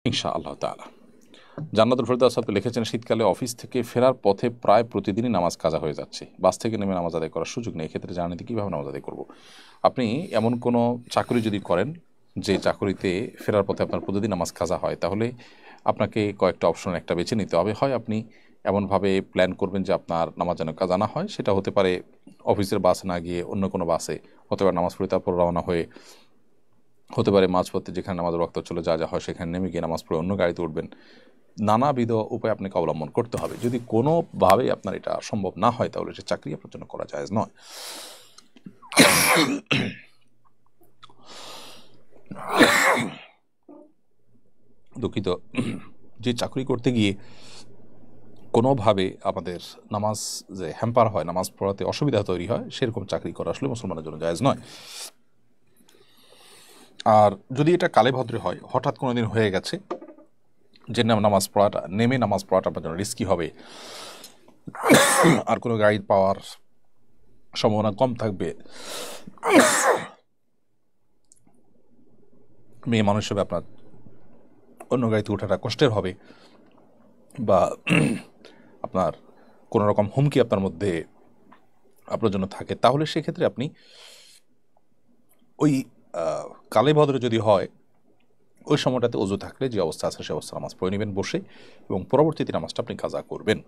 ইনশাআল্লাহ তাআলা। জান্নাতুল ফেরদৌস আপনি লিখেছেন, শীতকালে অফিস থেকে ফেরার পথে প্রায় প্রতিদিনই নামাজ কাজা হয়ে যাচ্ছে, বাস থেকে নেমে নামাজ আদায় করার সুযোগ নেই, এক্ষেত্রে জার্নিতে কীভাবে নামাজ আদায় করব? আপনি এমন কোনো চাকরি যদি করেন যে চাকরিতে ফেরার পথে আপনার প্রতিদিন নামাজ কাজা হয়, তাহলে আপনাকে কয়েকটা অপশন একটা বেছে নিতে হবে। হয় আপনি এমনভাবে প্ল্যান করবেন যে আপনার নামাজ যেন কাজা না হয়, সেটা হতে পারে অফিসের বাসে না গিয়ে অন্য কোনো বাসে, হতে পারে নামাজ পড়ে তারপর রওনা হয়ে, হতে পারে মাঝপথে যেখানে নামাজের ওয়াক্ত চলে যা হয় সেখানে নেমে গিয়ে নামাজ পড়ে অন্য গাড়িতে উঠবেন। নানাবিধ উপায় আপনাকে অবলম্বন করতে হবে। যদি কোনোভাবেই আপনার এটা সম্ভব না হয়, তাহলে সে চাকরি আপনার জন্য করা জায়েজ নয়। দুঃখিত। যে চাকরি করতে গিয়ে কোনোভাবে আমাদের নামাজ যে হ্যাম্পার হয়, নামাজ পড়াতে অসুবিধা তৈরি হয়, সেরকম চাকরি করা আসলে মুসলমানের জন্য জায়েজ নয়। আর যদি এটা কালে ভদ্রে হয়, হঠাৎ কোনো দিন হয়ে গেছে যে নামাজ পড়াটা, নেমে নামাজ পড়াটা আপনার জন্য রিস্কি হবে, আর কোনো গাইড পাওয়ার সম্ভাবনা কম থাকবে, মেয়ে মানুষ হিসেবে আপনার অন্য গাড়িতে ওঠাটা কষ্টের হবে, বা আপনার কোনো রকম হুমকি আপনার মধ্যে আপনার জন্য থাকে, তাহলে সেক্ষেত্রে আপনি ওই কালে ভদ্রে যদি হয়, ওই সময়টাতে ওযু থাকলে যে অবস্থা আছে সে অবস্থা নামাজ পড়ে নেবেন বসে, এবং পরবর্তীতে নামাজটা আপনি কাজা করবেন।